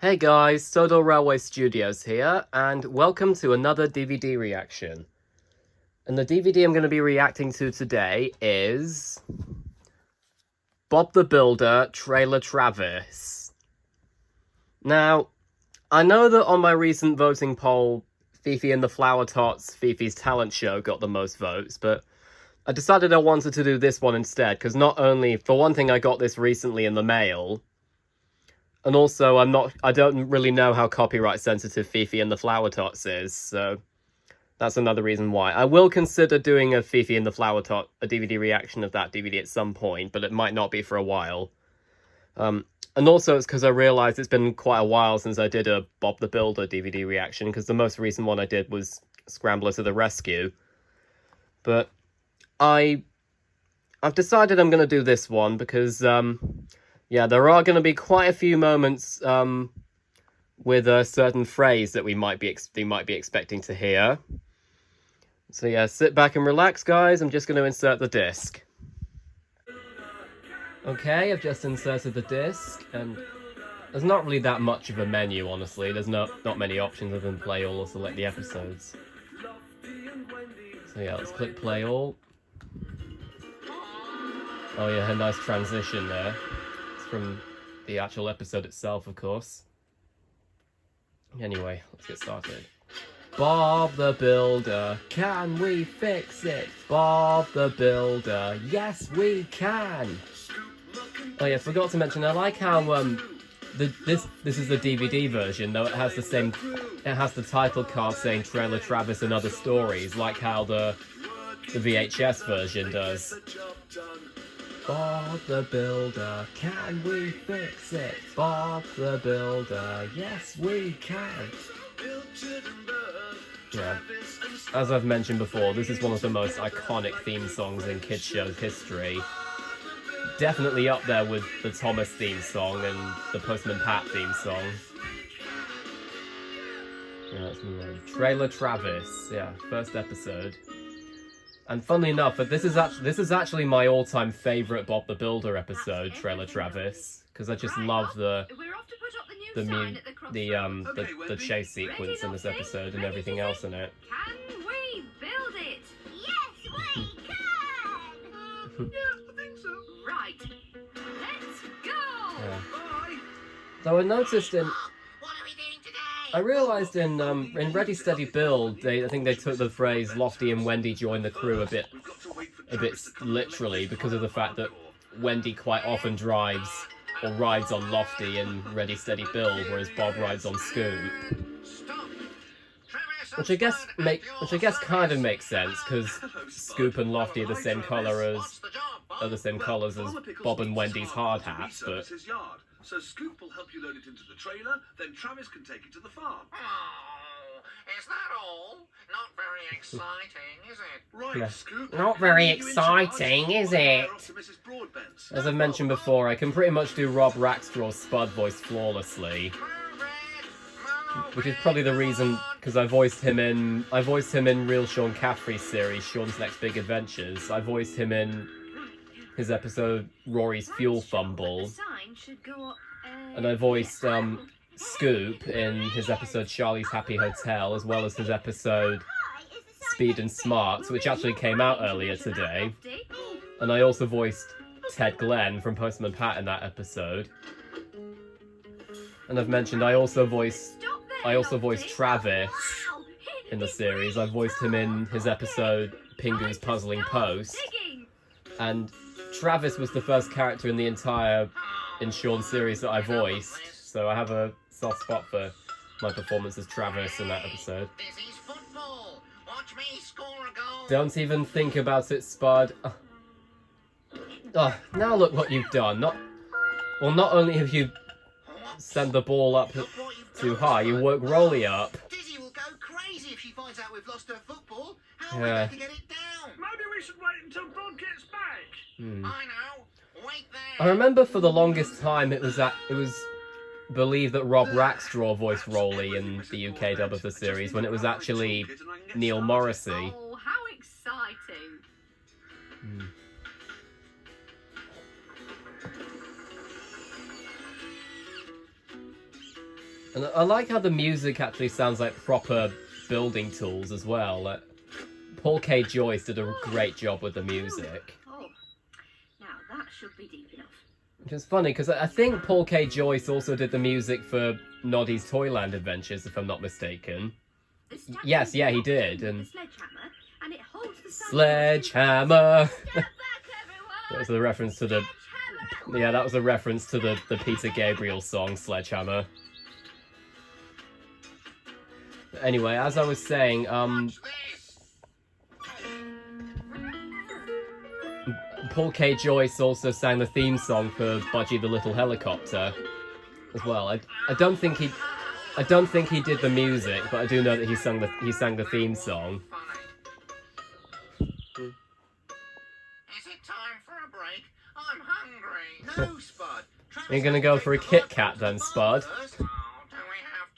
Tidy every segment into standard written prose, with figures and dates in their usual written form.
Hey guys, Sodo Railway Studios here, and welcome to another DVD reaction. And the DVD I'm going to be reacting to today is Bob the Builder Trailer Travis. Now, I know that on my recent voting poll, Fifi and the Flower Tots, Fifi's talent show, got the most votes, but I decided I wanted to do this one instead, because not only, for one thing, I got this recently in the mail, and also, I don't really know how copyright sensitive Fifi and the Flower Tots is, so that's another reason why. I will consider doing a Fifi and the Flower Tot, a DVD reaction of that DVD at some point, but it might not be for a while. And also it's because I realised it's been quite a while since I did a Bob the Builder DVD reaction, because the most recent one I did was Scrambler to the Rescue. But I've decided I'm going to do this one because, yeah, there are going to be quite a few moments with a certain phrase that we might be expecting to hear. So yeah, sit back and relax, guys. I'm just going to insert the disc. Okay, I've just inserted the disc, and there's not really that much of a menu, honestly. There's not many options other than play all or select the episodes. So yeah, let's click play all. Oh yeah, a nice transition there. From the actual episode itself, of course. Anyway, let's get started. Bob the Builder, can we fix it? Bob the Builder, yes we can! Oh yeah, forgot to mention, I like how this is the DVD version, though it has the title card saying Trailer Travis and Other Stories, like how the VHS version does. Bob the Builder, can we fix it? Bob the Builder, yes we can. Yeah, as I've mentioned before, this is one of the most iconic theme songs in kids show history. Definitely up there with the Thomas theme song and the Postman Pat theme song. Yeah, let's move on. Trailer Travis, yeah, first episode. And funnily enough, this is actually my all-time favourite Bob the Builder episode, Trailer Travis, because I just love the chase sequence in this episode and everything else in it. Can we build it? Yes, we can! Yeah, I think so. Right, let's go! Yeah. So I noticed I realised in Ready Steady Build, I think they took the phrase Lofty and Wendy join the crew a bit literally, because of the fact that Wendy quite often drives or rides on Lofty in Ready Steady Build, whereas Bob rides on Scoop. Which I guess kind of makes sense, because Scoop and Lofty are the same colours as Bob and Wendy's hard hats, but so Scoop will help you load it into the trailer, then Travis can take it to the farm. Oh, is that all? Not very exciting, is it? Right, yeah. Scoop. Not very exciting, is it? As I've mentioned before, I can pretty much do Rob Rackstraw's Spud voice flawlessly. Which is probably the reason, because I voiced him in Real Sean Caffrey's series, Sean's Next Big Adventures. I voiced him in his episode Rory's Fuel Fumble, and I voiced Scoop in his episode Charlie's Happy Hotel, as well as his episode Speed and Smarts, which actually came out earlier today. And I also voiced Ted Glenn from Postman Pat in that episode. And I've mentioned I also voiced Travis in the series. I voiced him in his episode Pingu's Puzzling Post, and Travis was the first character in the entire Sean series that I voiced, so I have a soft spot for my performance as Travis in that episode. Don't even think about it, Spud. Oh, now look what you've done. Not only have you sent the ball up too high, you woke Roley up. Dizzy will go crazy if she finds out we've lost her football. How Yeah. are we going to get it down? Maybe we should wait until Bob gets back. I know. Wait there. I remember for the longest time it was believed that Rob Rackstraw voiced Roley in the UK dub of the series, when it was actually Neil Morrissey. Oh, how exciting! And I like how the music actually sounds like proper building tools as well. Like, Paul K. Joyce did a great job with the music. Oh, now that should be deep enough. Which is funny, because I think Paul K. Joyce also did the music for Noddy's Toyland Adventures, if I'm not mistaken. The statue Yes, yeah, he walks in did, with and... the sledgehammer, and it holds the sign. Sledgehammer! Step back, That everyone! was a reference to the... Sledgehammer at Yeah, that was a reference to the Peter Gabriel song, Sledgehammer. Anyway, as I was saying, Watch this. Paul K. Joyce also sang the theme song for Budgie the Little Helicopter as well. I don't think he did the music, but I do know that he sang the theme song. Funny. Is it time for a break? I'm hungry. No, Spud. Travis You're gonna has go to for a take the Kit last Kat one then, to the Spud? bar first. Oh, do we have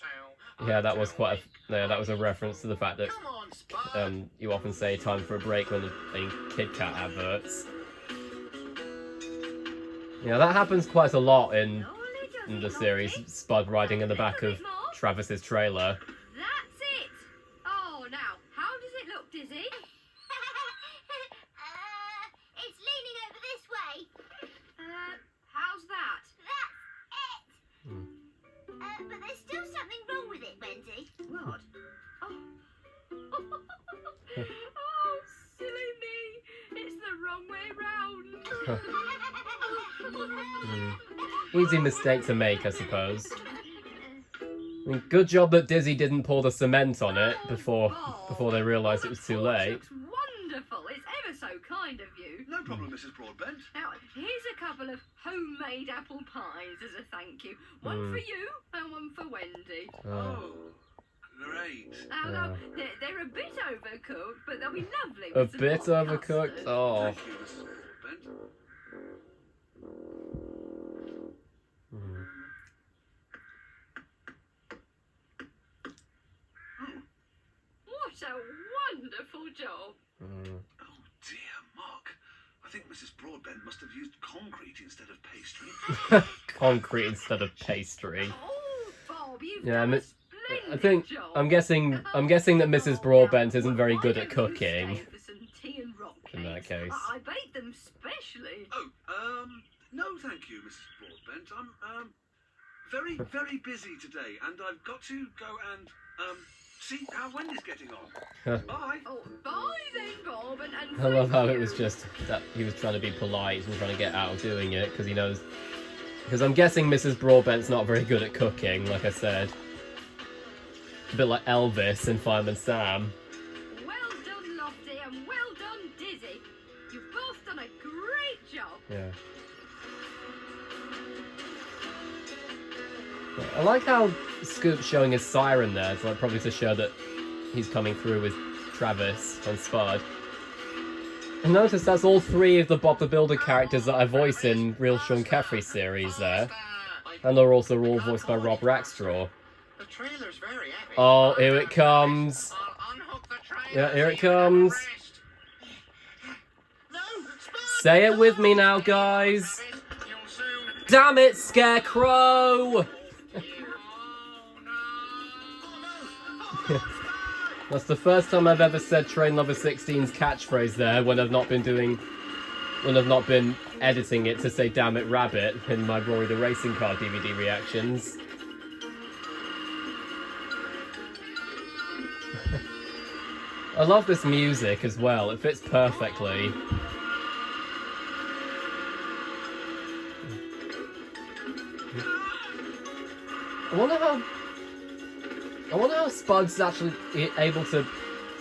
to? Yeah, that was quite a... Yeah, that was a reference to the fact that Come on, Spud. you often say time for a break when in Kit Kat adverts. Yeah, that happens quite a lot in the series. Spud riding in the back of Travis's trailer. That's it! Oh, now, how does it look, Dizzy? It's leaning over this way. How's that? That's it. But there's still something wrong with it, Wendy. What? Oh. Oh, silly me. It's the wrong way round. Easy mistake to make, I suppose. I mean, good job that Dizzy didn't pour the cement on it before they realised it was too late. Looks wonderful. It's ever so kind of you. No problem, Mrs. Broadbent. Now, here's a couple of homemade apple pies as a thank you. One for you and one for Wendy. Oh, great. Now, they're a bit overcooked, but they'll be lovely A with some bit hot overcooked? custard. Oh. Thank you, Mrs. Broadbent. What a wonderful job. Oh dear, Muck. I think Mrs. Broadbent must have used concrete instead of pastry. Concrete instead of pastry. Oh, Bob, you've Yeah, done a I splendid think job. I'm guessing that Mrs. Broadbent isn't very good at Why don't you cooking. stay for some tea and rock In that cakes? case. I baked them specially. Oh, no thank you, Mrs. Broadbent. I'm, very, very busy today, and I've got to go and, see how Wendy's getting on. Bye. Oh, bye then, Bob, and I love how thank it was you. just that he was trying to be polite and trying to get out of doing it because he knows. Because I'm guessing Mrs. Broadbent's not very good at cooking, like I said. A bit like Elvis in Fireman Sam. Well done, Lofty, and well done, Dizzy. You've both done a great job. Yeah. I like how Scoop's showing his siren there. It's like probably to show that he's coming through with Travis and Spud. And notice that's all three of the Bob the Builder characters that I voice in Real Sean Caffrey series there. And they're also all voiced by Rob Rackstraw. The trailer's very heavy. Oh, here it comes. I'll unhook the trailer Yeah, here it so you can have a comes. rest. No, Spud! Say it with me now, guys. You'll soon... Damn it, Scarecrow! Oh, no. That's the first time I've ever said Train Lover 16's catchphrase there when I've not been editing it to say damn it rabbit in my Rory the Racing Car DVD reactions. I love this music as well, it fits perfectly. I wonder how Spud's actually able to...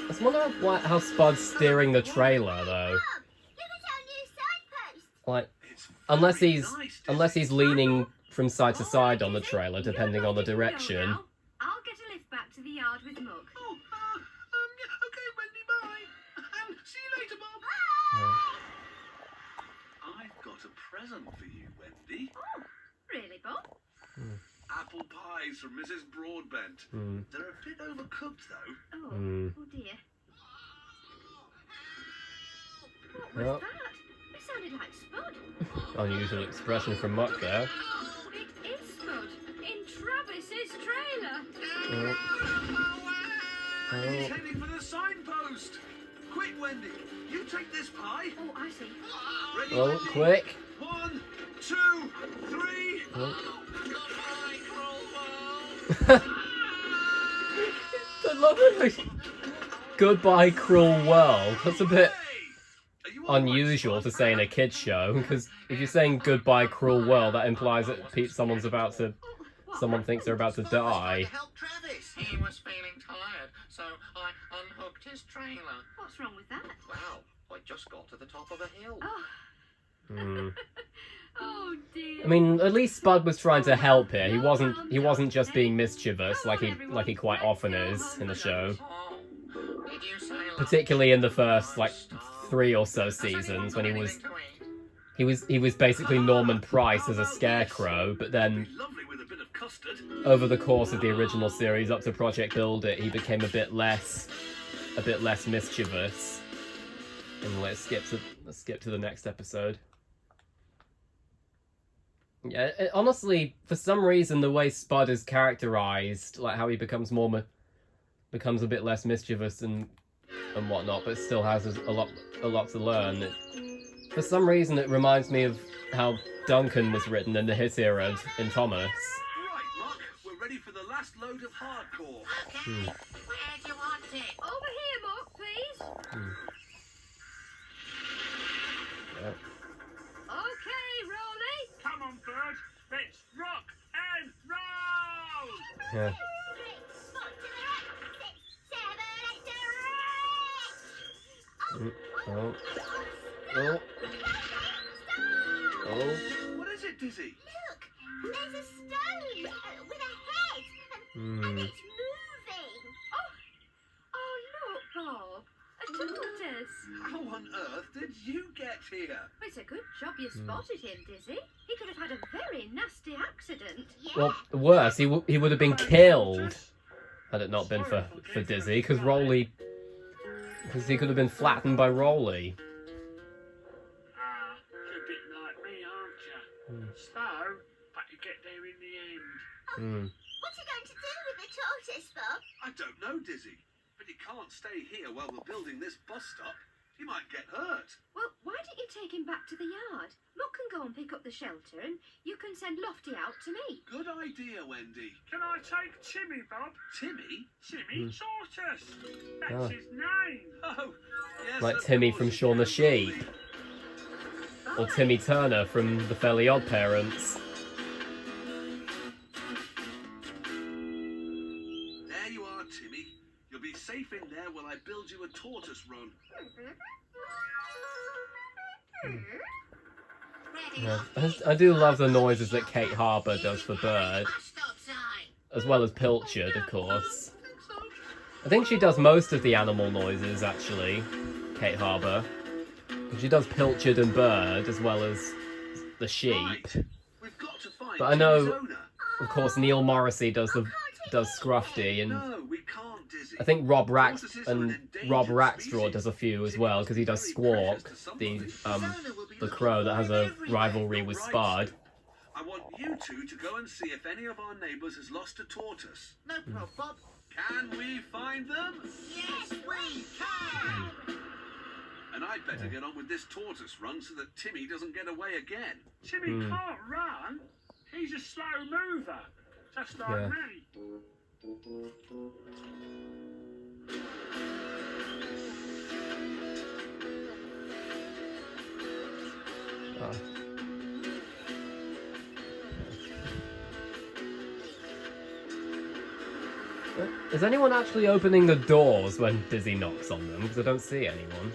I wonder how Spud's steering the trailer, though. Look at our new signpost. Like, It's unless very he's nice, unless Dizzy. he's leaning from side to side on the Dizzy, trailer, you depending know on the what you know direction. now. I'll get a lift back to the yard with Muck. Oh, yeah, okay, Wendy, bye. And see you later, Bob. I've got a present for you, Wendy. Oh, really, Bob? Apple pies from Mrs. Broadbent. Hmm. They're a bit overcooked, though. Oh, Hmm. oh dear. What was Well. that? It sounded like Spud. Unusual expression from Muck there. It is Spud in Travis's trailer. He's heading for the signpost. Quick, Wendy, you take this pie. Oh, I see. Ready, Oh, Wendy? quick. 1, 2, 3. Goodbye, cruel world. I love it. Goodbye, cruel world. That's a bit Are you all right, unusual to Spud? say in a kids show, because if you're saying goodbye, cruel world, that implies that someone thinks they're about to Spud was trying die. to help Travis. He was feeling tired, so I unhooked his trailer. What's wrong with that? Wow, I just got to the top of a hill. Oh, Hmm. oh dear. I mean, at least Spud was trying to help here. He wasn't just being mischievous like he quite often is in the show. Oh, did you say love? Particularly in the first 3 or so seasons when he was basically Norman Price as a scarecrow, but then Lovely with a bit of custard. over the course of the original series up to Project Build It, he became a bit less mischievous. And let's skip to the next episode. Yeah, honestly, for some reason, the way Spud is characterized, like how he becomes becomes a bit less mischievous and whatnot, but still has a lot to learn. For some reason, it reminds me of how Duncan was written in the hit era in Thomas. Right, Muck, we're ready for the last load of hardcore. Okay, where do you want it? Over here, Muck, please. Yep. Okay, Roley. Come on, bird. Let's rock and roll. Yeah. 6, 4 to the right, 6, 7, 8 to the right. Oh. Oh. Oh. What is it, Dizzy? Look, there's a stone with a head, and Hmm. it's moving. Oh, look, Bob. A tortoise. How on earth did you get here? It's a good job you spotted him, Dizzy. He could have had a very nasty accident. Yeah. Well, worse, he would have been killed had it not been for Dizzy, because he could have been flattened by Roley. You're a bit like me, aren't you? Slow, but you get there in the end. Hmm. What are you going to do with the tortoise, Bob? I don't know, Dizzy. But you can't stay here while we're building this bus stop. You might get hurt. Well, why don't you take him back to the yard? Muck can go and pick up the shelter, and you can send Lofty out to me. Good idea, Wendy. Can I take Timmy, Bob? Timmy? Timmy Tortoise. That's his name. Oh, yes. Like of Timmy course. from Shaun the Sheep, or Bye. Timmy Turner from The Fairly Odd Parents. There you are, Timmy. You'll be safe in there while I build you a tortoise run. Ready, Yeah. Lofty? I do love the noises that Kate Harbour does for Bird, Bus stop sign. as well as Pilchard, of course. I think she does most of the animal noises, actually, Kate Harbour. She does Pilchard and Bird, as well as the sheep. Right. We've got to find But I know- Timmy's owner. Of course, Neil Morrissey does Scruffy, and No, we can't, Dizzy. I think Rob Tortoises are an Rob endangered Rackstraw species. does a few as Timmy well, must because be he does very Squawk, precious to the somebody. His owner will be the looking crow that for has him a everywhere. rivalry You're with right, Spud. I want you two to go and see if any of our neighbours has lost a tortoise. No problem, Bob. Can we find them? Yes, we can. And I'd better get on with this tortoise run so that Timmy doesn't get away again. Timmy can't run. He's a slow mover, just like Yeah. me. Oh. Is anyone actually opening the doors when Dizzy knocks on them? Because I don't see anyone.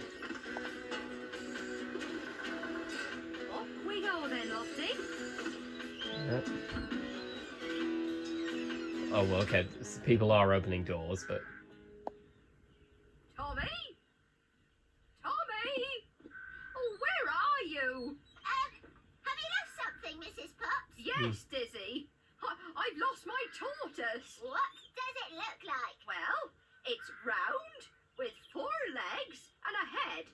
Up we go then, Lofty. Yeah. Oh, well, okay. People are opening doors, but... Tommy? Tommy? Oh, where are you? Have you lost something, Mrs. Potts? Yes, Dizzy. I've lost my tortoise. What does it look like? Well, it's round, with 4 legs and a head.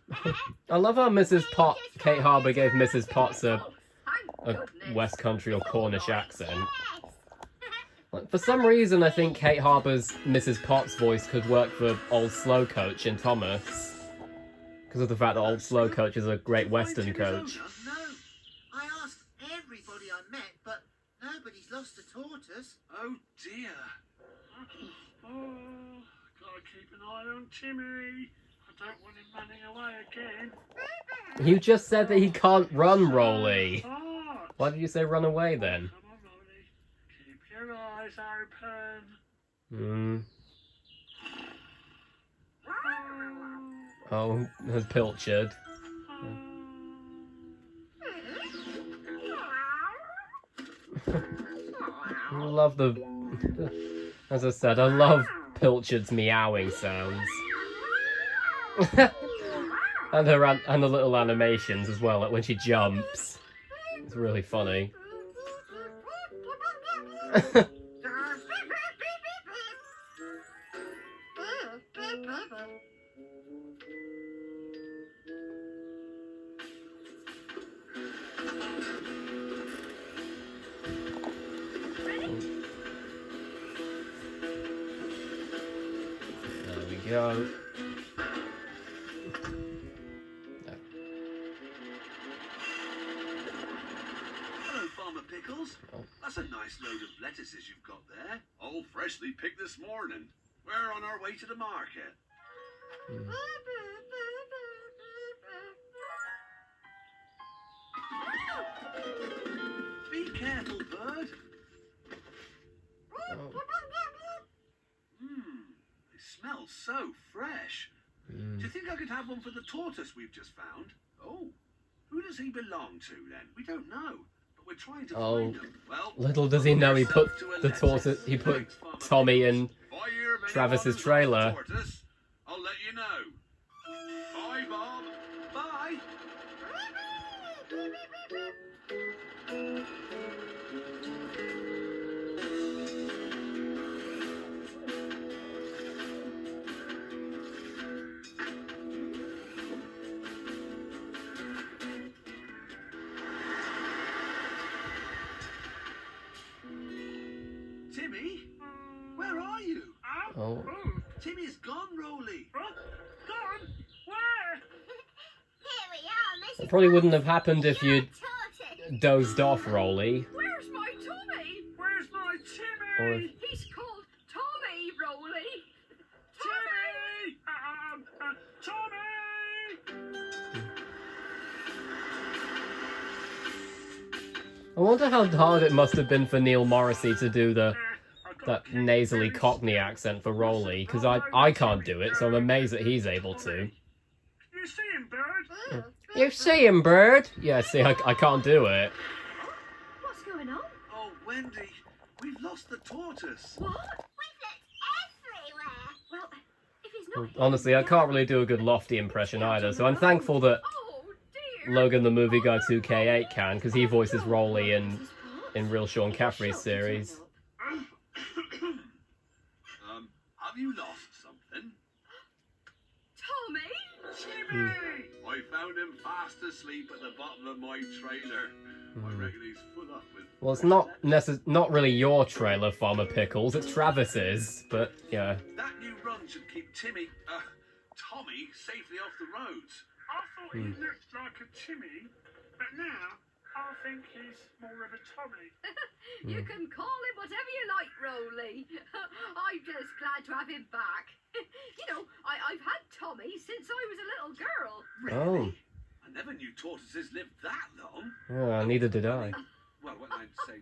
I love how Kate Harbour gave Mrs. Potts a Oh, thank goodness. West Country or Cornish accent. Yes. For some reason, I think Kate Harbour's Mrs. Potts voice could work for Old Slow Coach in Thomas. Because of the fact that Old Slow Coach is a great Western coach. No, I asked everybody I met, but nobody's lost a tortoise. Oh dear. Oh, gotta keep an eye on Timmy. I don't want him running away again. You just said that he can't run, Roley. Oh, Why did you say run away then? come on, Roley. Keep your eyes open. Hmm. Oh, there's Pilchard. I love the... As I said, I love Pilchard's meowing sounds. and the little animations as well, like when she jumps. It's really funny. There we go. Hello, Farmer Pickles. That's a nice load of lettuces you've got there. All freshly picked this morning. We're on our way to the market. Be careful, bird. They smell so fresh. Do you think I could have one for the tortoise we've just found? Oh, who does he belong to then? We don't know, but we're trying to find him. Well, Little does he know he put the tortoise, he put Tommy in if I hear of anyone Travis's who's trailer. lost a tortoise, I'll let you know. Bye, Bob. Bye. Timmy, where are you? Oh. Timmy's gone, Roley. Gone? Where? Here we are, Mrs. It probably wouldn't have happened if Your you'd tortoise. dozed off, Roley. Where's my Tommy? Where's my Or Timmy? if- He's called Tommy, Roley. Timmy! Tommy! I wonder how hard it must have been for Neil Morrissey to do that nasally Cockney accent for Roley, because I can't do it, so I'm amazed that he's able to. You see him, bird? You see him, bird? Yeah, see, I can't do it. What's going on? Oh, Wendy, we've lost the tortoise. What? We've looked everywhere. Well, if he's not here, Honestly, I can't really do a good Lofty impression either, so I'm thankful that Oh, dear. Logan the Movie Guy 2K8 can, because he voices Roley in Mrs. Potts? Real Sean Caffrey's series. Have you lost something? Tommy? Timmy! I found him fast asleep at the bottom of my trailer. I reckon he's full up with... Well, it's not really your trailer, Farmer Pickles, it's Travis's, but yeah. That new run should keep Tommy safely off the roads. I thought he looked like a Timmy, but now I think he's more of a Tommy. You can call him whatever you like, Roley. I'm just glad to have him back. You know, I've had Tommy since I was a little girl. Oh, I never knew tortoises lived that long. yeah, neither did I. Well, what I'd say...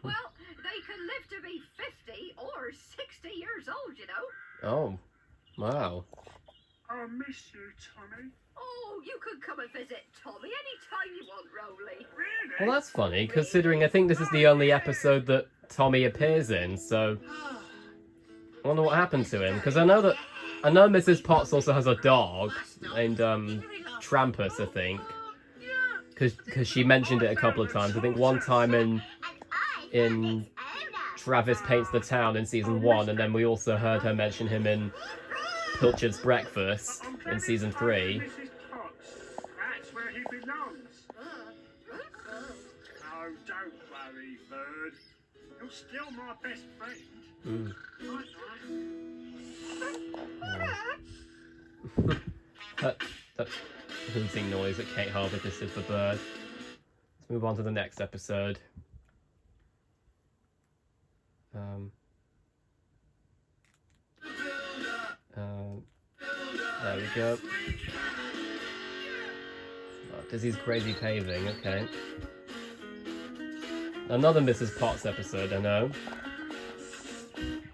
Well, they can live to be 50 or 60 years old, you know. Oh, wow. I miss you, Tommy. Oh, you can come and visit Tommy anytime you want, Roley. Really? Well, that's funny, considering I think this is the only episode that Tommy appears in, so I wonder what happened to him, because I know Mrs. Potts also has a dog named Trampus, I think, because she mentioned it a couple of times. I think one time in Travis Paints the Town in season 1, and then we also heard her mention him in Pilchard's Breakfast in season 3. Mrs. Potts. That's where he belongs. Oh, don't worry, bird. You're still my best friend. Mm. That hooting noise at Kate Harbour, this is the bird. Let's move on to the next episode. There we go. Oh, Dizzy's crazy paving, okay. Another Mrs. Potts episode, I know. Can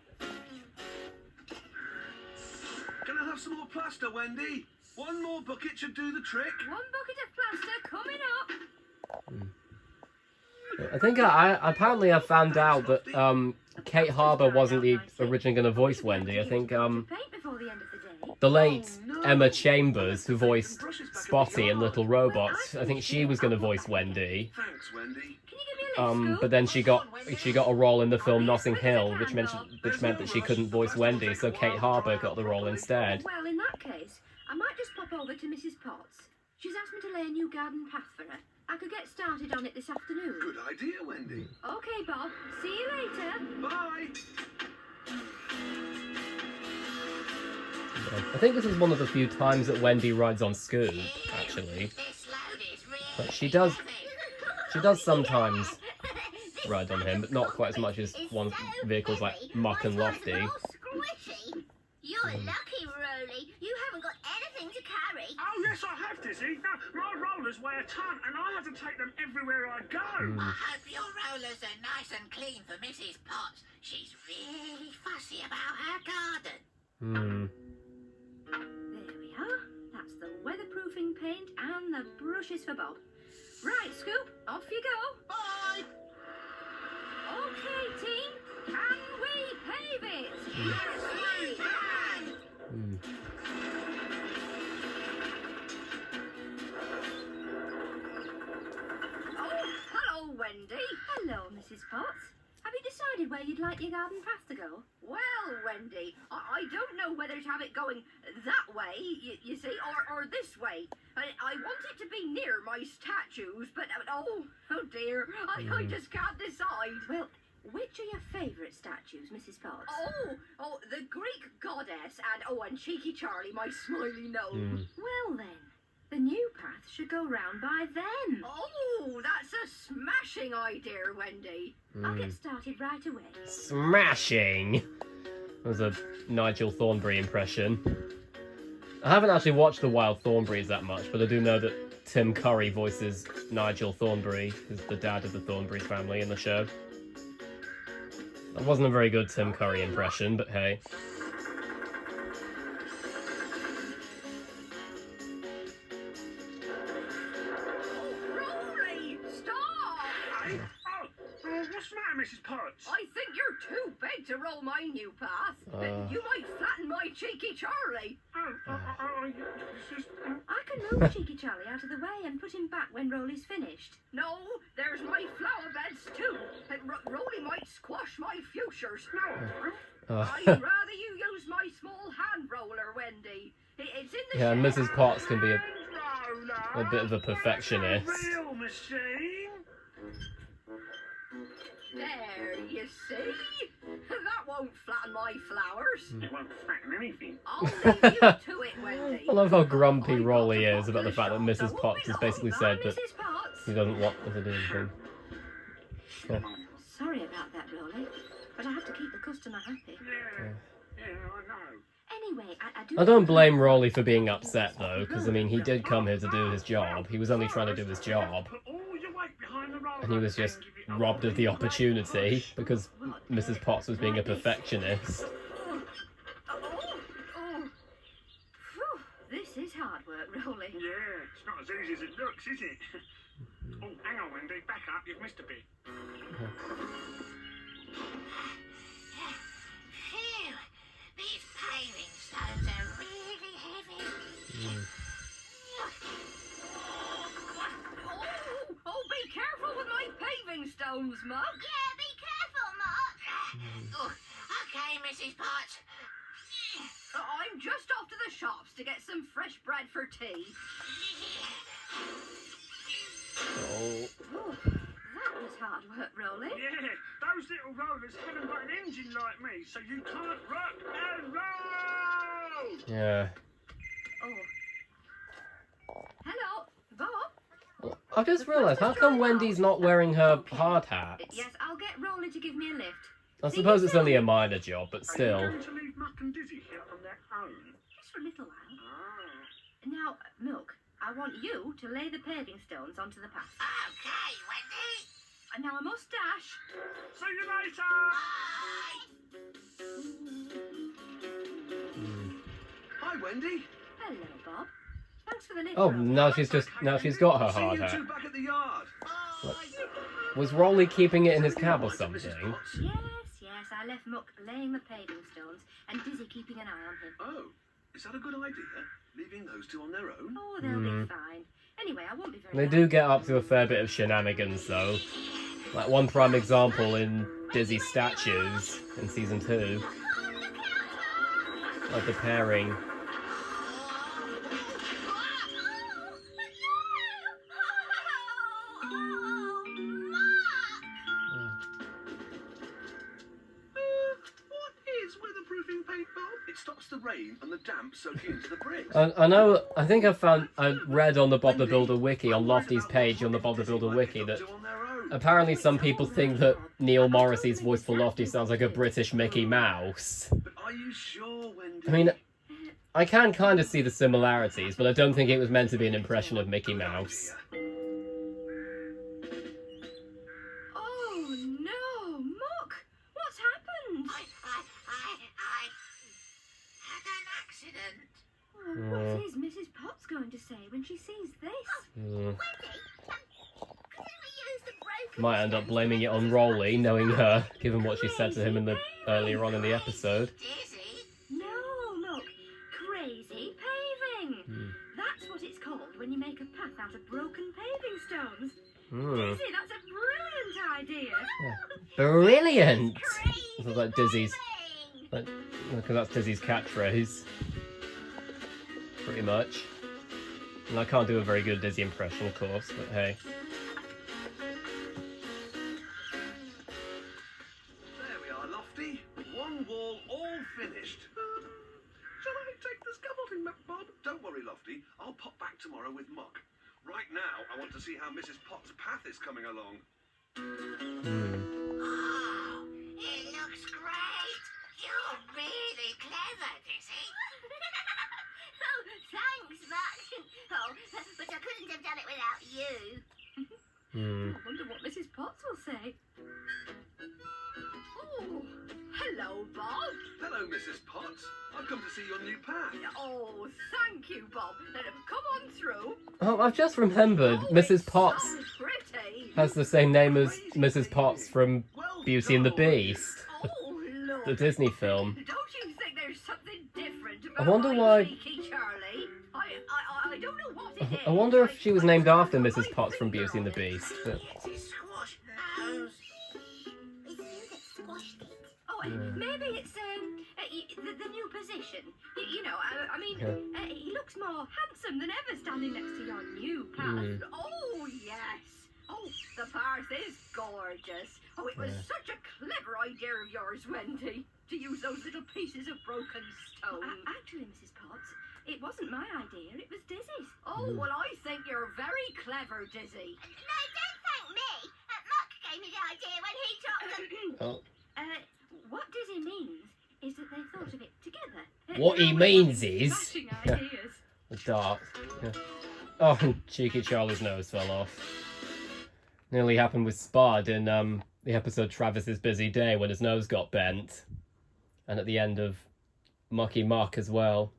I have some more plaster, Wendy? One more bucket should do the trick. One bucket of plaster coming up. I think I found out that Kate Harbour wasn't originally going to voice Wendy. I think Paint before the end of the day. the late Emma Chambers, who voiced Spotty in Little Robots, I think she was going to voice Wendy. Thanks, Wendy. Can you give me a lift, Scoop? But then she got a role in the film Notting Hill, which meant that she couldn't voice Wendy, so Kate Harbour got the role instead. Well, in that case, I might just pop over to Mrs. Potts. She's asked me to lay a new garden path for her. I could get started on it this afternoon. Good idea, Wendy. Okay, Bob. See you later. Bye. I think this is one of the few times that Wendy rides on Scoop, actually. This load is really But she does sometimes ride on him, but not quite as much as vehicles like Muck and Lofty. Squishy. You're lucky, Roley. You haven't got anything to carry. Oh, yes, I have, Dizzy. No, my rollers weigh a ton, and I have to take them everywhere I go. I hope your rollers are nice and clean for Mrs. Potts. She's really fussy about her garden. There we are. That's the weatherproofing paint and the brushes for Bob. Right, Scoop. Off you go. Bye. Okay, team. Can we pave it? Yes, we can! Oh, hello, Wendy. Hello, Mrs. Potts. Have you decided where you'd like your garden path to go? Well, Wendy, I don't know whether to have it going that way, you see, or this way. I want it to be near my statues, but oh dear, I just can't decide. Well, which are your favourite statues, Mrs. Potts? Oh, the Greek goddess and Cheeky Charlie, my smiley nose. Well then, the new path should go round by them. Oh, that's a smashing idea, Wendy. I'll get started right away. Smashing! That was a Nigel Thornberry impression. I haven't actually watched The Wild Thornberrys that much, but I do know that Tim Curry voices Nigel Thornberry, who's the dad of the Thornberry family in the show. That wasn't a very good Tim Curry impression, but hey. Roley, stop! Hey? Oh, what's the matter, Mrs. Potts? I think you're too big to roll my new path. You might flatten my Cheeky Charlie. It's just... I can move Cheeky Charlie out of the way and put him back when Roley's finished. No, there's my flower beds too. Roley might squash my futures. I'd rather you use my small hand roller, Wendy. It's in the Yeah, shed. Mrs. Potts can be a a bit of a perfectionist. Real machine. There, you see? That won't flatten my flowers. It won't flatten anything. I'll leave you to it, Wendy. I love how grumpy Roley is about the fact that Mrs. Potts has basically Bye, said that Mrs. Potts. he doesn't want her to do anything. Sorry about that, Roley, but I have to keep the customer happy. Yeah, I know. Anyway, I don't blame Roley for being upset though, because I mean he did come here to do his job. He was only trying to do his job, Put all your weight behind the roller and he was just robbed of the opportunity because Mrs. Potts was being a perfectionist. Phew, this is hard work, Roley. Yeah, it's not as easy as it looks, is it? Oh, hang on, Wendy. Back up. You've missed a bit. Phew, these paving stones are really heavy. Oh, be careful with my paving stones, Muck. Yeah, be careful, Muck. Okay, Mrs. Potts. I'm just off to the shops to get some fresh bread for tea. Oh. Oh, that was hard work, Roley. Yeah, those little rollers haven't got an engine like me, so you can't rock and roll! Yeah. Oh. Hello, Bob. I've just realised, how come Wendy's not wearing her hard hat? Yes, I'll get Roley to give me a lift. I suppose it's only a minor job, but Are still. you going to leave Muck and Dizzy here on their own? Just for a little while. Ah. Now, Muck, I want you to lay the paving stones onto the path. Okay, Wendy. And now I must dash. See you later! Bye. Hi, Wendy. Hello, Bob. Thanks for the lift. Oh, Roley. now she's got her See hard you hat. two back at the yard. Was Roley keeping it in his cab or Right, something? Mrs. Potts. Yes, I left Muck laying the paving stones and Dizzy keeping an eye on him. Oh, is that a good idea? Leaving those two on their own? Oh, they'll be fine. Anyway, I won't be very They do get up to a fair bit of shenanigans, though. Like one prime example in Dizzy's statues in season 2. Like the pairing. What is weatherproofing paint, Bob? It stops the rain and the damp soaking into the bricks. I know, I think I read on the Bob the Builder wiki, on Lofty's page on the Bob the Builder wiki, that apparently some people think that Neil Morrissey's voice for Lofty sounds like a British Mickey Mouse. But are you sure, Wendy? I mean, I can kind of see the similarities, but I don't think it was meant to be an impression of Mickey Mouse. Oh no, Muck! What's happened? I had an accident. Oh, what is Mrs. Potts going to say when she sees this? Mm. Wendy, couldn't we use the broken Might end up blaming it on Roley, knowing her, given what she said to him in the earlier on in the episode. Dizzy. No, Muck. Crazy paving. That's what it's called when you make a path out of broken paving stones. Mm. Dizzy, that's a brilliant idea. Brilliant! crazy I thought that Dizzy's, thing. because that's Dizzy's catchphrase. Pretty much. And I can't do a very good Dizzy impression, of course, but hey. There we are, Lofty. One wall all finished. Shall I take the scaffolding, Bob? Don't worry, Lofty. I'll pop back tomorrow with Muck. Right now, I want to see how Mrs. Potts' path is coming along. Oh, it looks great. You're really clever, Dizzy. Oh, thanks, Muck. Oh, but I couldn't have done it without you. I wonder what Mrs. Potts will say. Oh, hello, Bob. Hello, Mrs. Potts. I've come to see your new path. Oh, thank you, Bob. Come on through. Oh, I've just remembered, Oh, Mrs. it's Potts so pretty. has the same name as Mrs. Potts from Well Beauty and the done. Beast, Oh, look. the Disney film. Don't you think there's something different I about wonder my why- cheeky Charlie? I don't know what it is. I wonder if she was named after I Mrs. Potts from finger Beauty and the on it. Beast. But, It's his squashed nose. It's you that squashed it. Oh, maybe it's the new position. You know, I mean, Yeah. he looks more handsome than ever standing next to your new path. Oh, yes. Oh, the path is gorgeous. Oh, it was such a clever idea of yours, Wendy, to use those little pieces of broken stone. Actually, Mrs. Potts, it wasn't my idea, it was Dizzy's. Oh, well, I think you're very clever, Dizzy. No, don't thank me. Muck gave me the idea when he took them. oh, What Dizzy means is that they thought of it together. What he means is- Smashing ideas. the dark. Yeah. Oh, and cheeky Charlie's nose fell off. Nearly happened with Spud in the episode Travis's Busy Day when his nose got bent. And at the end of Mucky Muck as well.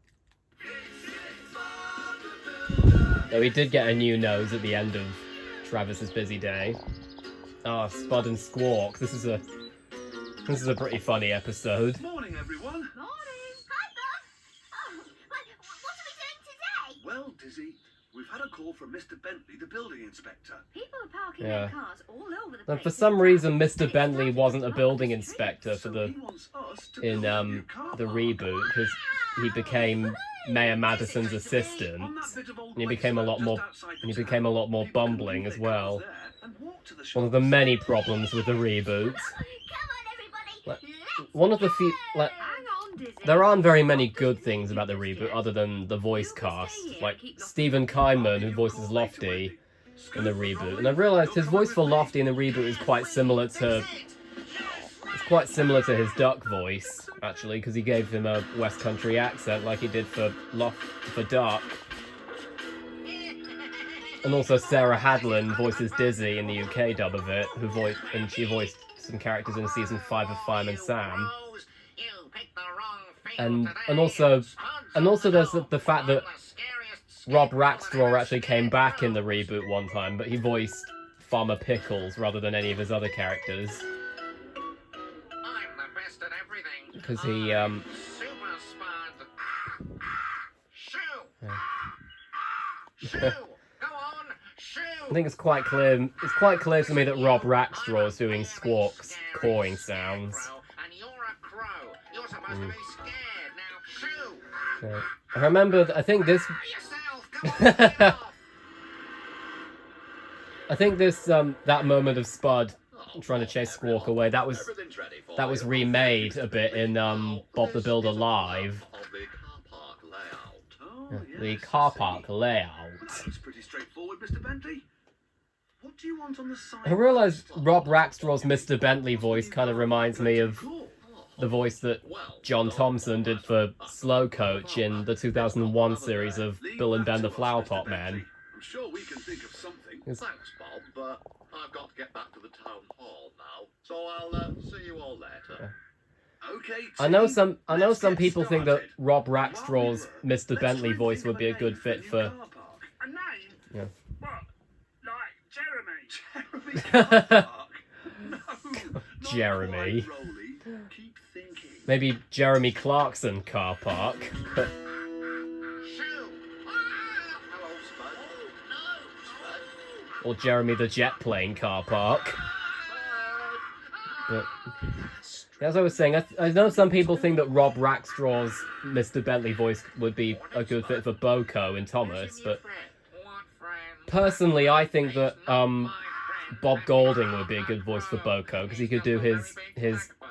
Though he did get a new nose at the end of Travis's Busy Day. Ah, Spud and Squawk. This is a pretty funny episode. Morning, everyone. Morning. Hi, Bob. Oh, what are we doing today? Well, Dizzy, we've had a call from Mr. Bentley, the building inspector. People are parking Yeah. their cars all over the And place. for some reason, Mr. Bentley wasn't a building inspector for So the he wants us to in build a new car the park. reboot because he became Mayor Madison's assistant, and he became a lot more bumbling as well. One of the many problems with the reboot. One of the few, there aren't very many good things about the reboot other than the voice cast. Like Stephen Kyman, who voices Lofty in the reboot, and I've realised his voice for Lofty in the reboot is quite similar to his duck voice, actually, because he gave him a West Country accent like he did for Duck. And also Sarah Hadlin voices Dizzy in the UK dub of it, she voiced some characters in season 5 of Fireman Sam. And also there's the fact that Rob Rackstraw actually came back in the reboot one time, but he voiced Farmer Pickles rather than any of his other characters. I'm the best at everything. Because he Super Spud. Shoo. Shoo. Go on. Shoo. I think it's quite clear to me that Rob Rackstraw is doing Squawk's cawing sounds. And you're a crow. You're supposed to be scared. Now shoo. I remember, I think this that moment of Spud trying to chase Squawk away, that was remade a bit in Bob the Builder Live. The car park layout. That's pretty straightforward, Mr. Bentley. What do you want on the side? I realised Rob Rackstraw's Mr. Bentley voice kind of reminds me of the voice that John Thompson did for Slow Coach in the 2001 series of Bill and Ben the Flower Pot Men. I'm sure we can think of something. Thanks, Bob. I've got to get back to the town hall now, so I'll see you all later. Okay. I know some people think that Rob Rackstraw's Mr. Bentley voice would be a good fit for. A name? Yeah. What? Like Jeremy? Jeremy Car Park? No, not Jeremy. quite, Roley. Keep thinking. Maybe Jeremy Clarkson Car Park. Shoo. Hello, Spud. No, Spud. Or Jeremy the Jet Plane Car Park. But, as I was saying, I know some people think that Rob Rackstraw's Mr. Bentley voice would be a good fit for Boko in Thomas, but personally I think that Bob Golding would be a good voice for Boko, because he could do his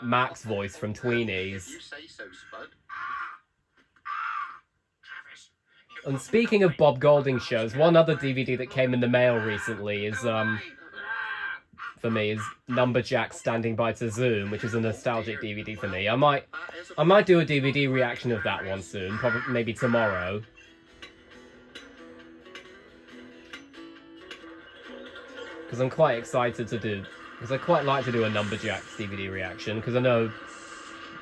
Max voice from Tweenies. You say so, Spud. And speaking of Bob Golding shows, one other DVD that came in the mail recently is for me is Numberjack Standing By to Zoom, which is a nostalgic DVD for me. I might do a DVD reaction of that one soon, probably maybe tomorrow. Because I'm quite excited to do, because I quite like to do a Numberjacks DVD reaction, because I know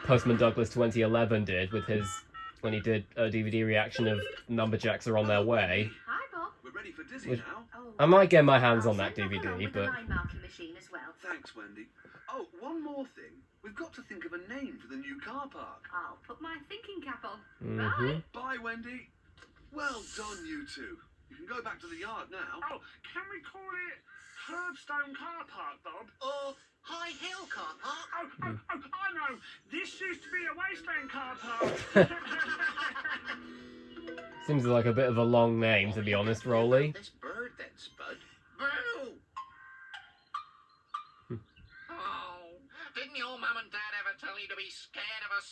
Postman Douglas 2011 did when he did a DVD reaction of Numberjacks Are On Their Way. Hi, Bob. We're ready for Dizzy Which- now. I might get my hands on that Send along DVD, with the but line marking machine as well. Thanks, Wendy. Oh, one more thing. We've got to think of a name for the new car park. I'll put my thinking cap on. Mhm. Bye, Wendy. Well done, you two. You can go back to the yard now. Oh, can we call it Curbstone Car Park, Bob? Or High Hill Car Park. Oh, I know. This used to be a wasteland car park. Seems like a bit of a long name, to be honest, Roley. This bird then, Spud. Boo! Oh, didn't your mum and dad ever tell you to be scared of a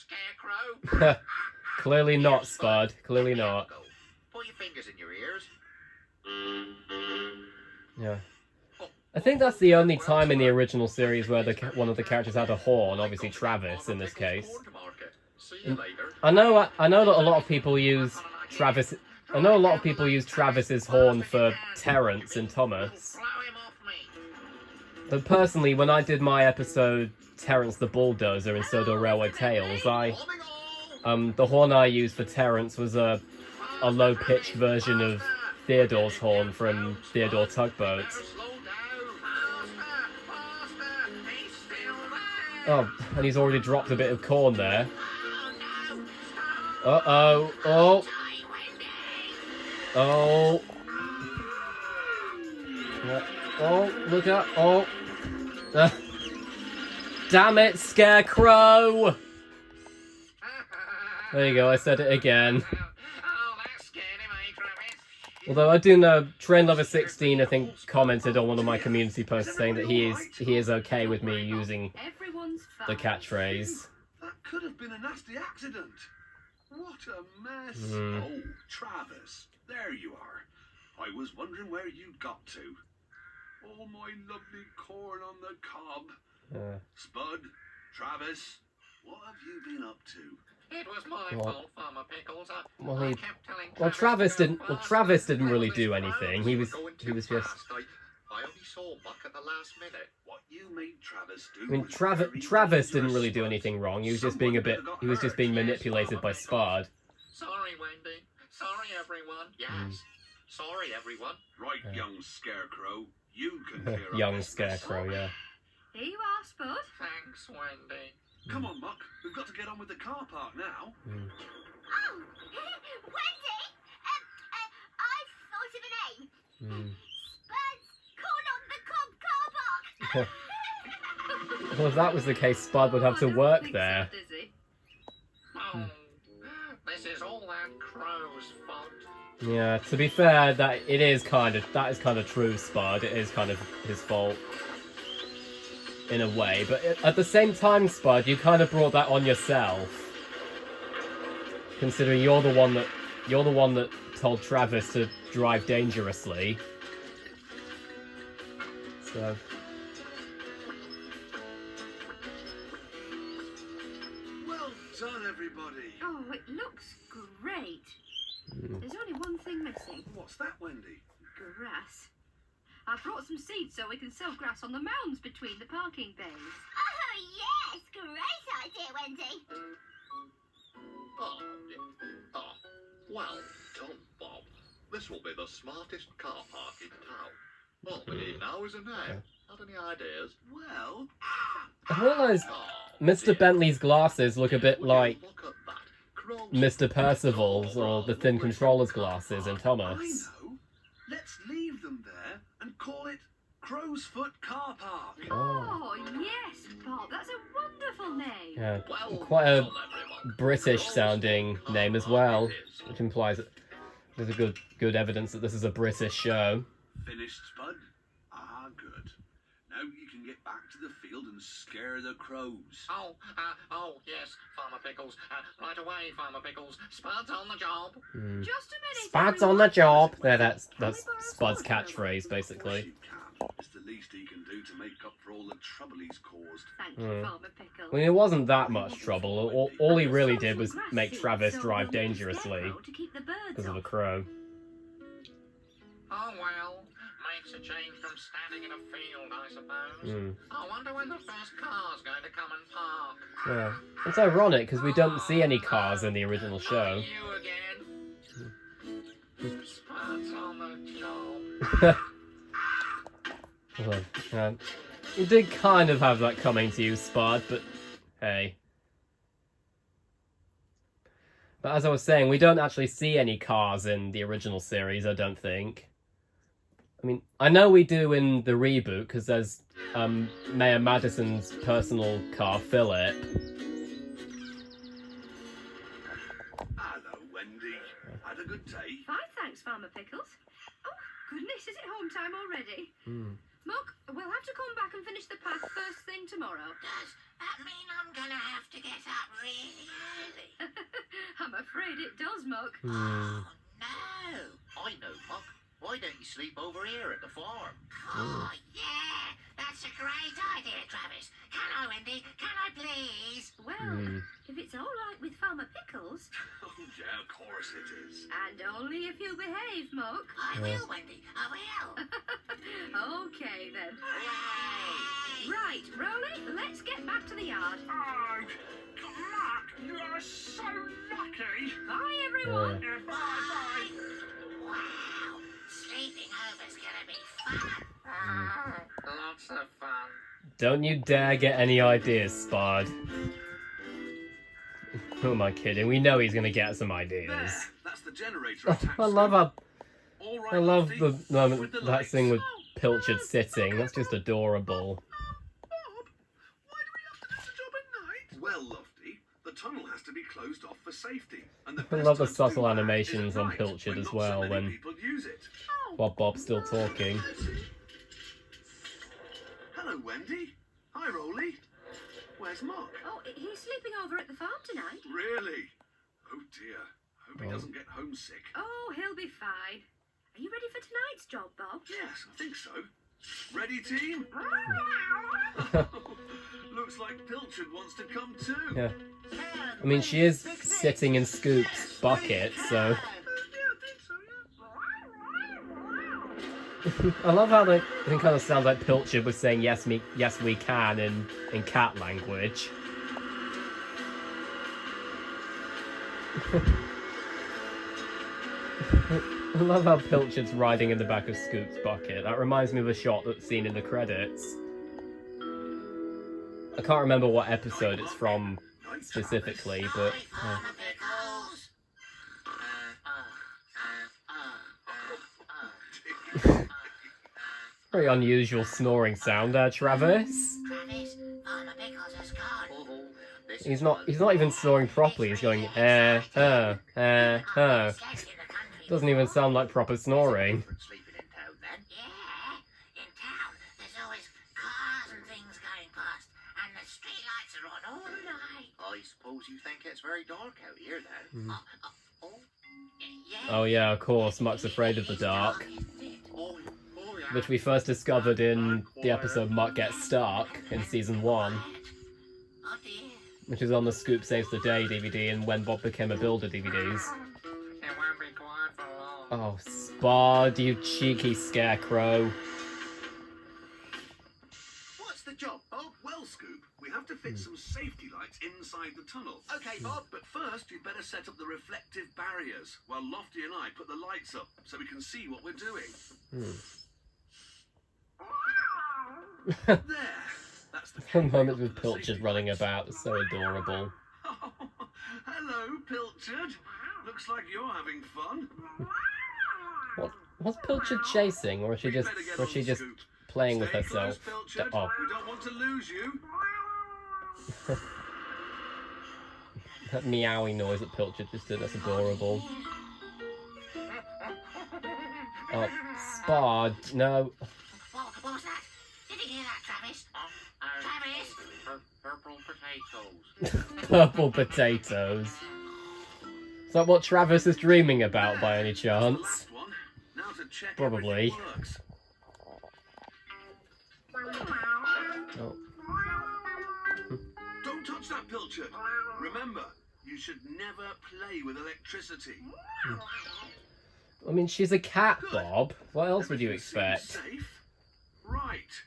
scarecrow? Clearly not, Spud. Clearly not. Go. Put your fingers in your ears. Yeah. I think that's the only time in the original series where one of the characters had a horn, obviously Travis in this case. See you later. I know that a lot of people use Travis. I know a lot of people use Travis's horn for Terrence and Thomas. Blow him off me. But personally, when I did my episode Terrence the Bulldozer in Sodor Railway Tales, the horn I used for Terrence was a low-pitched version of Theodore's horn from Theodore Tugboat. Slow down. Faster. He's still there. Oh, and he's already dropped a bit of corn there. Oh, no. Uh-oh. Oh. Die, Wendy. Oh. Yeah. Oh, look out. Oh. Damn it, Scarecrow! There you go, I said it again. Although I do know Train Lover 16, I think, commented on one of my community posts saying that he is okay with me using Everyone's the fine. catchphrase. That could have been a nasty accident. What a mess. Mm. Oh, Travis, there you are. I was wondering where you'd got to. Oh, my lovely corn on the cob. Spud, Travis, what have you been up to? It was my Well- fault, Farmer Pickles. Well, I he- kept telling Well, Travis to go Travis fast. didn't really Well, do this anything. Rose He was was going he was too just. fast. I only saw Muck at the last minute. What you made Travis do I mean, was very Travis didn't dangerous, really do Spud. anything wrong. He was just being a Someone bit. could have got He was just hurt. being Yes, manipulated by Farmer Spud. Sorry, Wendy. Sorry, everyone. Yes. Sorry, everyone. Right, young scarecrow, you can clear up Young this scarecrow, mess. yeah. Here you are, Spud. Thanks, Wendy. Come on, Muck, we've got to get on with the car park now. Oh, Wendy! I've thought of a name. Mm. Spud's Corn on the Cob car park. Well, if that was the case, Spud would have to I don't work think there. So, does he? Oh, this is all that crow's fault. Yeah. To be fair, that is kind of true, Spud. It is kind of his fault in a way, but at the same time, Spud, you kind of brought that on yourself. Considering you're the one that told Travis to drive dangerously. So Well done, everybody. Oh, it looks great. There's only one thing missing. What's that, Wendy? Grass. I brought some seeds so we can sow grass on the mounds between the parking bays. Oh, yes! Great idea, Wendy. Oh, well done, Bob. This will be the smartest car park in town. All we need now is a name. Had any ideas? Well, I realised Oh, Mr. dear. Bentley's glasses look a bit Would you like look at that? Crow's Mr. Percival's foot. or the Thin Controller's glasses in I Thomas. know. Let's leave them there and call it Crow's Foot Car Park. Oh, Oh, yes, Bob. That's a wonderful name. yeah. Well Quite a done, everyone. British-sounding Crow's Foot name as Car well, Park it is. which implies that there's a good evidence that this is a British show. Finished, Spud? Ah, good. Now you can get back to the field and scare the crows. Oh, yes, Farmer Pickles. Right away, Farmer Pickles. Spud's on the job. Just a minute. Spud's on everyone. the job. Yeah, that's Can we borrow Spud's some? catchphrase, Of course basically. you can. It's the least he can do to make up for all the trouble he's caused. Thank you, Farmer Pickle. I mean, it wasn't that much trouble. All he really did was make Travis drive dangerously To keep the birds because of a off. crow. Oh, well. Makes a change from standing in a field, I suppose. Mm. I wonder when the first car's going to come and park. Yeah. It's ironic because we don't see any cars in the original show. Not you again. Spud's on the job. Well, you did kind of have that coming to you, Spud, but hey. But as I was saying, we don't actually see any cars in the original series, I don't think. I mean, I know we do in the reboot, because there's Mayor Madison's personal car, Philip. Hello, Wendy. Had a good day? Fine, thanks, Farmer Pickles. Oh, goodness, is it home time already? Muck, we'll have to come back and finish the path first thing tomorrow. Does that mean I'm gonna have to get up really early? I'm afraid it does, Muck. No. I know, Muck. Why don't you sleep over here at the farm? Oh, yeah. That's a great idea, Travis. Can I, Wendy? Can I please? Well, if it's all right with Farmer Pickles, Oh, yeah, of course it is. and only if you behave, Muck. I will, Wendy. I will. Okay, then. Hooray! Right, Roley, let's get back to the yard. Oh, Muck, you are so lucky. Bye, everyone. Yeah, bye. Wow. Sleeping over's gonna be fun. Lots of fun. Don't you dare get any ideas, Spud. Who am I kidding? We know he's gonna get some ideas. There, that's the generator attack. I love how All right, I love Lofty, the off moment with the that lights. thing with Pilchard sitting. That's just adorable. Bob, why do we have to do the job at night? Well, Lofty, the tunnel has to be closed off for safety. And the I best love the time to do subtle that animations is on at night, Pilchard when as not so well, many when people use it. while Bob's still talking. Hello, Wendy. Hi, Roley. Where's Muck? Oh, he's sleeping over at the farm tonight. Really? Oh dear. Hope he doesn't get homesick. Oh, he'll be fine. Are you ready for tonight's job, Bob? Yes, I think so. Ready, team? Looks like Pilchard wants to come too. Yeah. I mean, she is sitting in Scoop's bucket, so... I love how it kind of sounds like Pilchard was saying yes we can in cat language. I love how Pilchard's riding in the back of Scoop's bucket. That reminds me of a shot that's seen in the credits. I can't remember what episode it's from specifically, but... Very unusual snoring sound there, Travis. He's not even snoring properly, he's going Doesn't even sound like proper snoring. I suppose you think it's very dark out here then? Oh yeah, of course, Muck's afraid of the dark. Which we first discovered in the episode Muck Gets Stuck in season 1. Which is on the Scoop Saves the Day DVD and When Bob Became a Builder DVDs. Oh, Spud, you cheeky scarecrow. What's the job, Bob? Well, Scoop, we have to fit some safety lights inside the tunnel. Okay, Bob. But first, you'd better set up the reflective barriers while Lofty and I put the lights up so we can see what we're doing. There. That's the Moment with Pilchard running about, so adorable. Oh, hello, Pilchard. Looks like you're having fun. What's Pilchard chasing, or is she just Scoop. playing with Stay herself? close, Pilchard. Oh. We don't want to lose you. That meowing noise that Pilchard just did, that's adorable. Oh, Spud, no. What was that? Did you hear that, Travis? Travis? Purple potatoes. Purple potatoes. Is that what Travis is dreaming about by any chance? Last one. Now to check Probably. everything works. Oh. Don't touch that, Pilchard. Remember, you should never play with electricity. I mean, she's a cat, Good. Bob. What else would you Everything seems expect? Safe. Right.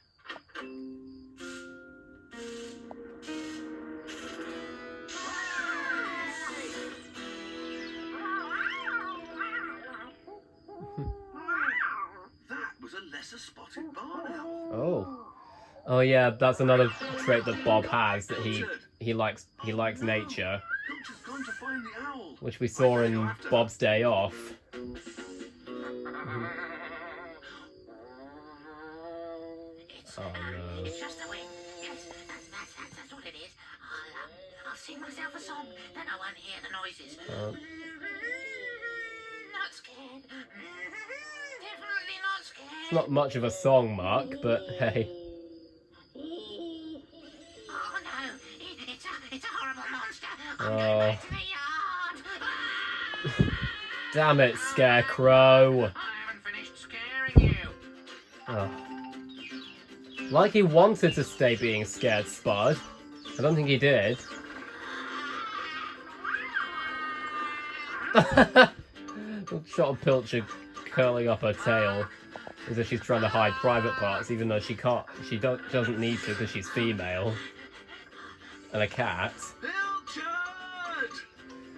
That was a lesser spotted barn owl. Oh. Oh yeah, that's another trait that Bob has, that Pilchard. he likes nature, Pilchard's gone to find the owl. which we saw I better go in after her. Bob's Day Off. Oh no. It's just the wind. Yes, that's what it is. I'll sing myself a song, then I won't hear the noises. Oh. Not scared. Definitely not scared. It's not much of a song, Muck, but hey. Oh no, it's a horrible monster. I'm Oh. going back to the yard. Damn it, Scarecrow. I haven't finished scaring you. Oh. Like he wanted to stay being scared, Spud. I don't think he did. Shot of Pilchard curling up her tail as if she's trying to hide private parts, even though she can't. She doesn't need to because she's female and a cat. Pilchard!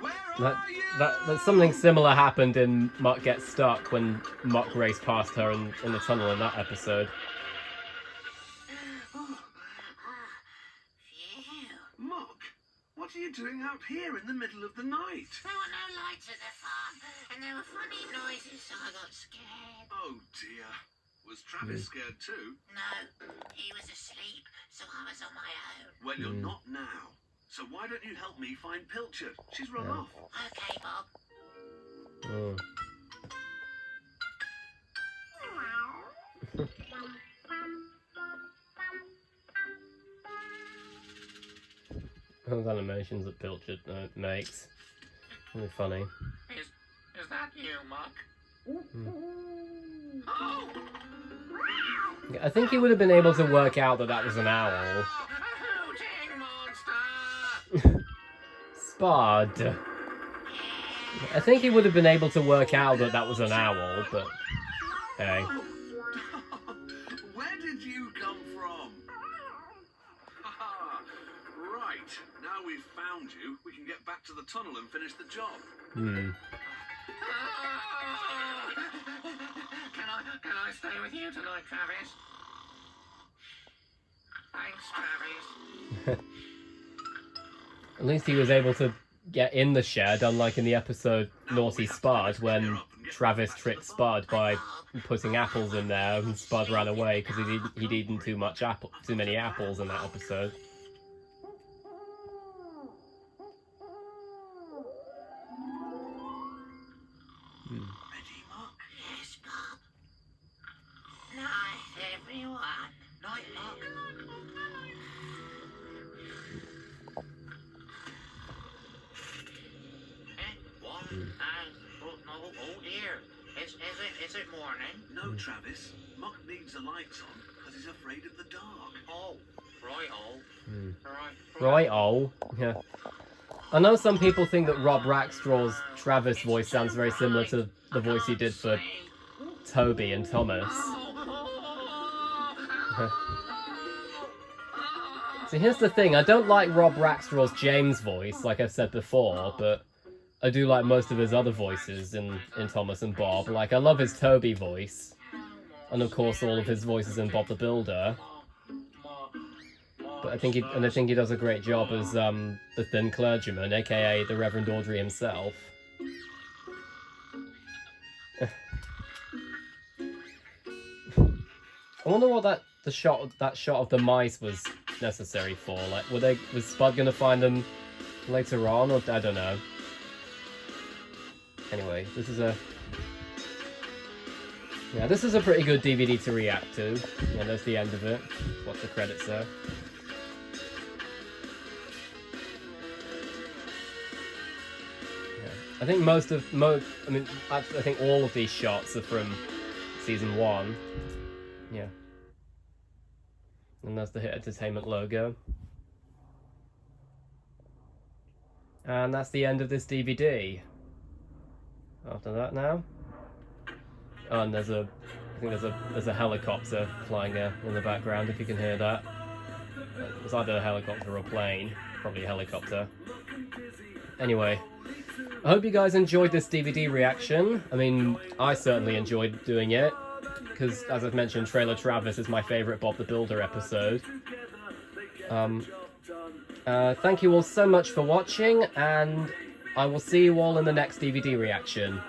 Where That, are you? that something similar happened in Muck Gets Stuck when Muck raced past her in the tunnel in that episode. Phew. Muck, what are you doing out here in the middle of the night? There were no lights at the farm, and there were funny noises, so I got scared. Oh dear. Was Travis scared too? No, he was asleep, so I was on my own. Well, you're not now. So why don't you help me find Pilchard? She's run off. Okay, Bob. Mm. Those animations that Pilchard makes. Really funny. Is that you, Muck? Oh! I think he would have been able to work out that that was an owl. Hooting monster! Spud. I think he would have been able to work out that that was an owl, but hey. Where did you come from? Right, now we've found you, we can get back to the tunnel and finish the job. Can I stay with you tonight, Travis? Thanks, Travis. At least he was able to get in the shed, unlike in the episode Naughty Spud, when Travis tricked Spud by putting apples in there and Spud ran away because he'd eaten too many apples in that episode. Ready, Muck? Yes, Bob. Night, everyone. Night, Muck. What? Oh dear. Is it morning? No, Travis. Muck needs the lights on because he's afraid of the dark. Oh, right-o. Right-o. Yeah. I know some people think that Rob Rackstraw's Travis voice sounds very similar to the voice he did for Toby and Thomas. So here's the thing, I don't like Rob Rackstraw's James voice, like I've said before, but I do like most of his other voices in Thomas and Bob. Like, I love his Toby voice, and of course all of his voices in Bob the Builder. But I think he does a great job as the Thin Clergyman, aka the Reverend Audrey himself. I wonder what that shot of the mice was necessary for. Like, was Spud gonna find them later on, or I don't know. Anyway, this is a pretty good DVD to react to. Yeah, that's the end of it. What the credits are. I think I think all of these shots are from season 1. Yeah. And that's the Hit Entertainment logo. And that's the end of this DVD. After that now. Oh, and I think there's a helicopter flying in the background, if you can hear that. It's either a helicopter or a plane. Probably a helicopter. Anyway. I hope you guys enjoyed this DVD reaction. I mean, I certainly enjoyed doing it, because, as I've mentioned, Trailer Travis is my favourite Bob the Builder episode. Thank you all so much for watching, and I will see you all in the next DVD reaction.